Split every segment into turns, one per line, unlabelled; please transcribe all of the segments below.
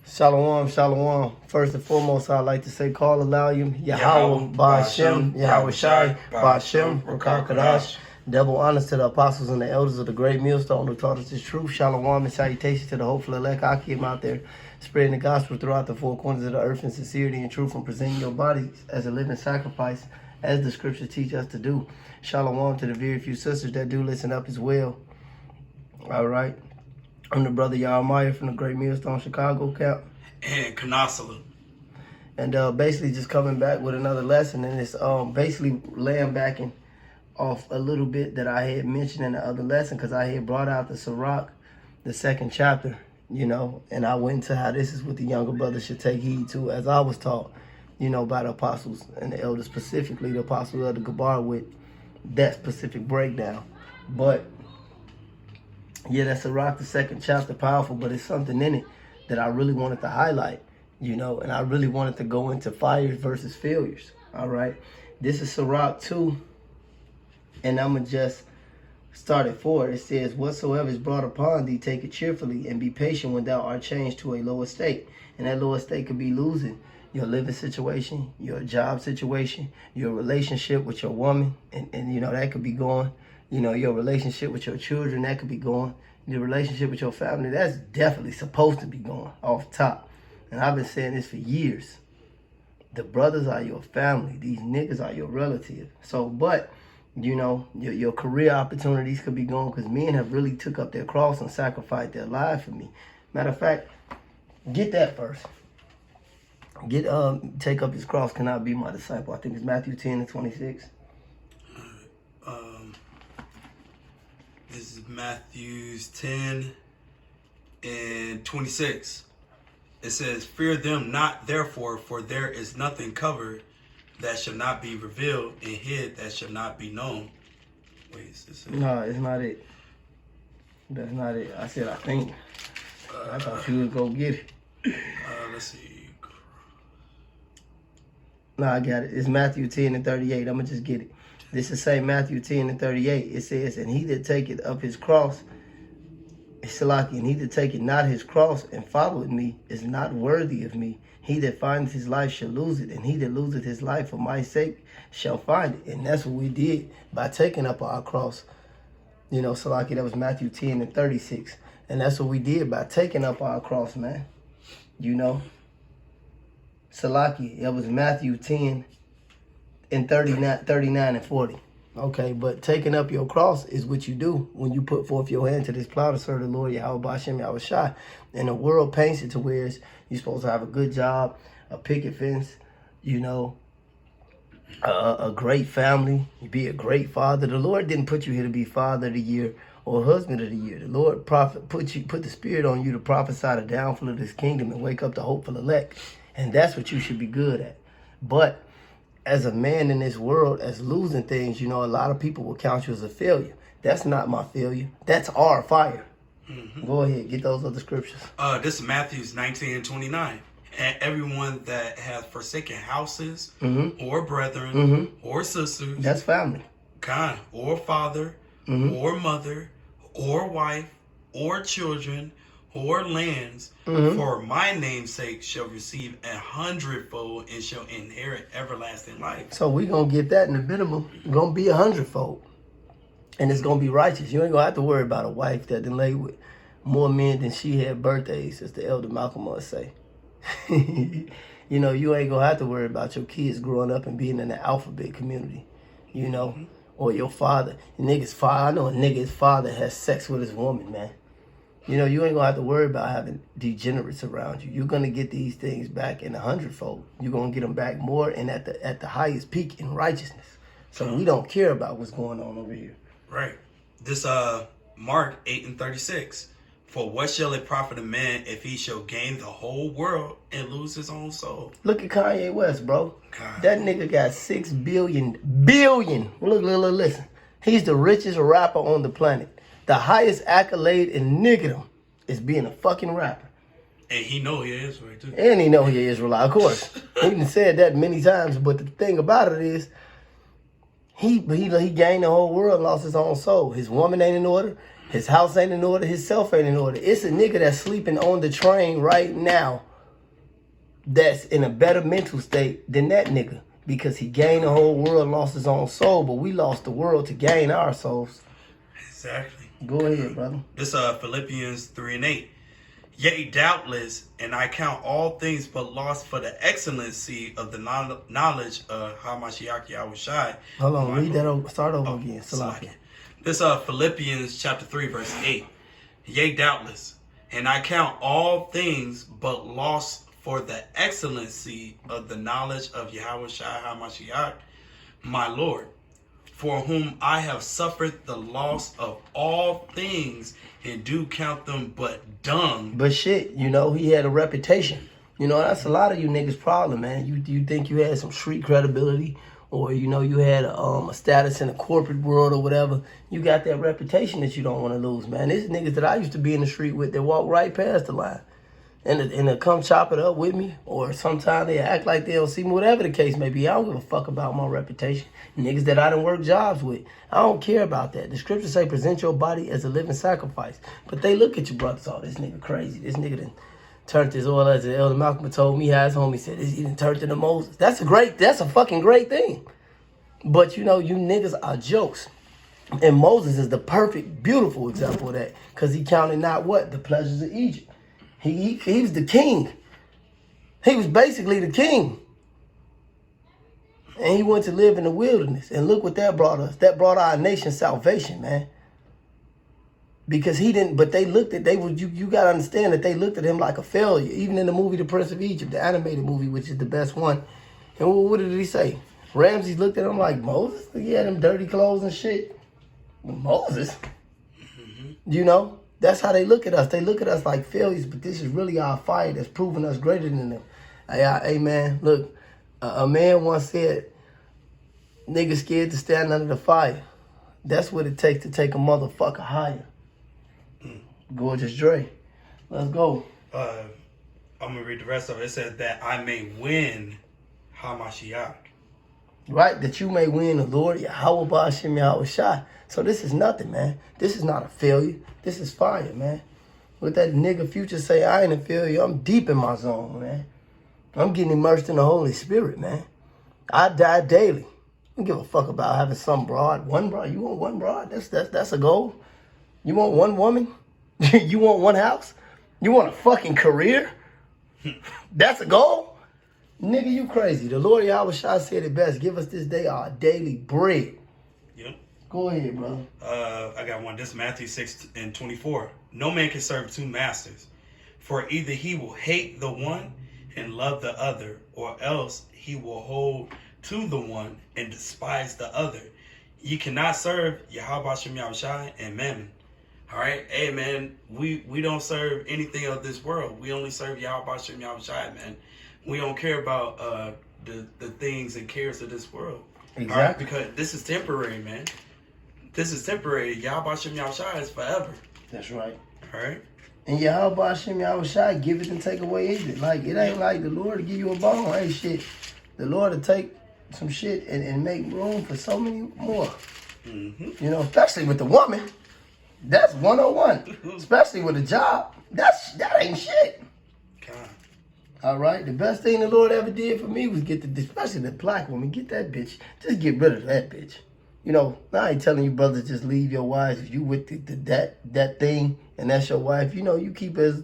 Shalom, shalom. First and foremost, I'd like to say, call Alayim, Yahweh, Ba'ashem, Yahweh Shai, Ba'ashem, Rakar Kadash. Double honors to the apostles and the elders of the great millstone who taught us this truth. Shalom and salutations to the hopeful elect. I keep out there spreading the gospel throughout the four corners of the earth in sincerity and truth, and presenting your bodies as a living sacrifice, as the scriptures teach us to do. Shalom to the very few sisters that do listen up as well. All right. I'm the brother Yarmaya from the Great Millstone Chicago camp.
And Canasala.
And basically just coming back with another lesson. And it's basically laying back off a little bit that I had mentioned in the other lesson, because I had brought out the Sirach, the second chapter, you know, and I went into how this is what the younger brothers should take heed to, as I was taught, you know, by the apostles and the elders, specifically the apostles of the Gabar, with that specific breakdown. But yeah, that's Sirach, the second chapter, powerful, but it's something in it that I really wanted to highlight, you know, and I really wanted to go into fires versus failures, all right? This is Sirach 2, and I'm going to just start at 4. It says, whatsoever is brought upon thee, take it cheerfully, and be patient when thou art changed to a lower state. And that lower state could be losing your living situation, your job situation, your relationship with your woman, and you know, that could be going. You know, your relationship with your children, that could be going. Your relationship with your family, that's definitely supposed to be going off top. And I've been saying this for years. The brothers are your family. These niggas are your relative. So, but, you know, your career opportunities could be going, because men have really took up their cross and sacrificed their life for me. Matter of fact, get that first. Take up his cross, cannot be my disciple. I think it's Matthew 10:26.
This is Matthew 10 and 26. It says, fear them not, therefore, for there is nothing covered that shall not be revealed, and hid that shall not be known. Wait, is this it?
No, it's not it. That's not it. I said, I think. I thought you would go get it.
Let's see.
No, I got it. It's Matthew 10:38. I'm going to just get it. This is St. Matthew 10:38. It says, and he that taketh up his cross, Salaki, and he that taketh not his cross and followeth me is not worthy of me. He that findeth his life shall lose it, and he that loseth his life for my sake shall find it. And that's what we did by taking up our cross. You know, Salaki, that was Matthew 10:36. And that's what we did by taking up our cross, man. You know, Salaki, that was Matthew 10 and 39 and 40. Okay, but taking up your cross is what you do when you put forth your hand to this plow to serve the Lord Yahweh Ba'ashem Yahweh Shai. And the world paints it to where you're supposed to have a good job, a picket fence, you know, a great family, you be a great father. The Lord didn't put you here to be father of the year or husband of the year. The Lord put the spirit on you to prophesy the downfall of this kingdom and wake up the hopeful elect. And that's what you should be good at. But as a man in this world, as losing things, you know, a lot of people will count you as a failure. That's not my failure. That's our fire. Mm-hmm. Go ahead, get those other scriptures.
This is Matthew 19:29. And everyone that hath forsaken houses, or brethren, or sisters,
that's family,
kind, or father, or mother, or wife, or children, or lands, for my name's sake shall receive 100-fold and shall inherit everlasting life.
So we're going to get that in the minimum. It's going to be 100-fold. And it's going to be righteous. You ain't going to have to worry about a wife that done lay with more men than she had birthdays, as the elder Malcolm must say. You know, you ain't going to have to worry about your kids growing up and being in the alphabet community, you know, or your father. I know a nigga's father has sex with his woman, man. You know, you ain't gonna have to worry about having degenerates around you. You're gonna get these things back in 100-fold. You're gonna get them back more and at the highest peak in righteousness. So we don't care about what's going on over here.
Right. This Mark 8:36. For what shall it profit a man if he shall gain the whole world and lose his own soul?
Look at Kanye West, bro.
God.
That nigga got 6 billion. Look, listen. He's the richest rapper on the planet. The highest accolade in niggerdom is being a fucking rapper.
And he know he is right too.
And he know he is Israelite, of course. He done said that many times, but the thing about it is, he gained the whole world and lost his own soul. His woman ain't in order. His house ain't in order. His self ain't in order. It's a nigga that's sleeping on the train right now that's in a better mental state than that nigga. Because he gained the whole world, lost his own soul, but we lost the world to gain our souls.
Exactly.
Go ahead, brother.
This Philippians 3:8. Yea, doubtless, and I count all things but lost for the excellency of the knowledge of Hamashiach Yahushai.
Hold on, read that over. Start over again.
Salaki. This Philippians chapter 3, verse 8. Yea, doubtless, and I count all things but lost for the excellency of the knowledge of Yahushai Hamashiach, my Lord, for whom I have suffered the loss of all things, and do count them but dung.
But shit, you know, he had a reputation. You know, that's a lot of you niggas' problem, man. You think you had some street credibility, or, you know, you had a status in the corporate world or whatever. You got that reputation that you don't want to lose, man. There's niggas that I used to be in the street with that walk right past the line. And they'll come chop it up with me, or sometimes they act like they don't see me, whatever the case may be. I don't give a fuck about my reputation. Niggas that I done work jobs with, I don't care about that. The scriptures say present your body as a living sacrifice. But they look at your brothers, oh, this nigga crazy. This nigga done turned his oil, as Elder Malcolm told me, how his homie said, he done turned into Moses. That's a fucking great thing. But you know, you niggas are jokes. And Moses is the perfect, beautiful example of that. Because he counted not what? The pleasures of Egypt. He was the king. He was basically the king. And he went to live in the wilderness. And look what that brought us. That brought our nation salvation, man. Because he didn't, but they looked at, you got to understand that they looked at him like a failure. Even in the movie The Prince of Egypt, the animated movie, which is the best one. And what did he say? Ramses looked at him like, Moses? He had them dirty clothes and shit. Moses? You know? That's how they look at us. They look at us like failures, but this is really our fire that's proving us greater than them. Hey man, look, a man once said, niggas scared to stand under the fire. That's what it takes to take a motherfucker higher. Gorgeous Dre. Let's go.
I'm going to read the rest of it. It says that I may win Hamashiach.
Right, that you may win the Lord, Yahweh Ba'ashem Yahushai. So this is nothing, man. This is not a failure. This is fire, man. What that nigga Future say, I ain't a failure. I'm deep in my zone, man. I'm getting immersed in the Holy Spirit, man. I die daily. I don't give a fuck about having some broad. One broad. You want one broad? That's a goal. You want one woman? You want one house? You want a fucking career? That's a goal? Nigga, you crazy. The Lord Yahushua said it best. Give us this day our daily bread.
Yep.
Go ahead, brother.
I got one. This is Matthew 6:24. No man can serve two masters, for either he will hate the one and love the other, or else he will hold to the one and despise the other. You cannot serve Yahweh Shem Yahushai and Mammon. All right, hey man, we don't serve anything of this world. We only serve Yahweh Shem Yahushai, man. We don't care about the things and cares of this world.
Exactly.
All right, because this is temporary, man. This is temporary. Yahweh Shem Yahushai is forever.
That's right.
All right.
And Yahweh Hashem Yahushai, give it and take away is it. Like, it ain't like the Lord to give you a bone. Hey, shit. The Lord to take some shit and make room for so many more. Mm-hmm. You know, especially with the woman. That's 101. Especially with a job. That ain't shit.
God.
All right? The best thing the Lord ever did for me was especially the black woman, get that bitch. Just get rid of that bitch. You know, I ain't telling you brothers just leave your wives. If you with that thing and that's your wife, you know, you keep as,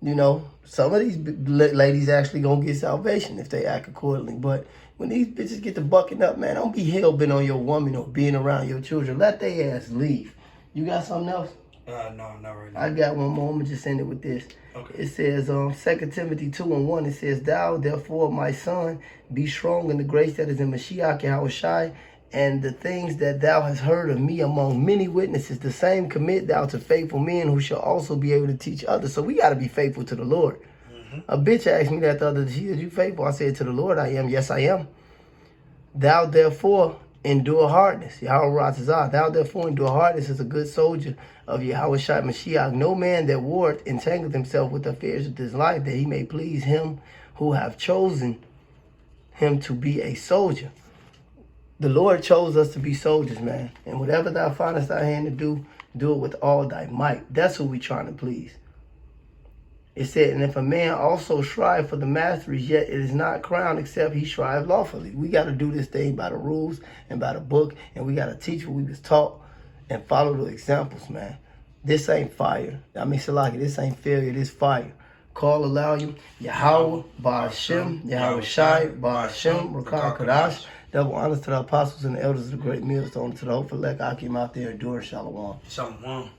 you know, some of these ladies actually gonna get salvation if they act accordingly. But when these bitches get to bucking up, man, don't be hell-bent on your woman or being around your children. Let their ass leave. You got something else?
No, not right now.
I got one more. I'm going to just end it with this.
Okay.
It says, 2 Timothy 2:1, it says, Thou, therefore, my son, be strong in the grace that is in Mashiach Yahushai, and the things that thou hast heard of me among many witnesses, the same commit thou to faithful men who shall also be able to teach others. So we got to be faithful to the Lord. Mm-hmm. A bitch asked me that the other day, she said, you faithful? I said, to the Lord I am. Yes, I am. Thou, therefore, endure hardness. Yahweh thou therefore endure hardness as a good soldier of Yahushua Mashiach. No man that warreth entangleth himself with the affairs of this life, that he may please him who have chosen him to be a soldier. The Lord chose us to be soldiers, man. And whatever thou findest thy hand to do, do it with all thy might. That's who we trying to please. It said, and if a man also strive for the masteries, yet it is not crowned except he strive lawfully. We got to do this thing by the rules and by the book, and we got to teach what we was taught and follow the examples, man. This ain't fire. I mean, Salaki, this ain't failure, this fire. Call aloud you, Yahweh, Ba'ashem, Yahweh Shai, Ba'ashem, Rakah Kadash. Double honors to the apostles and the elders of the great millstone, to the hopeful elect Akim out there, enduring Shalom.
Shalom.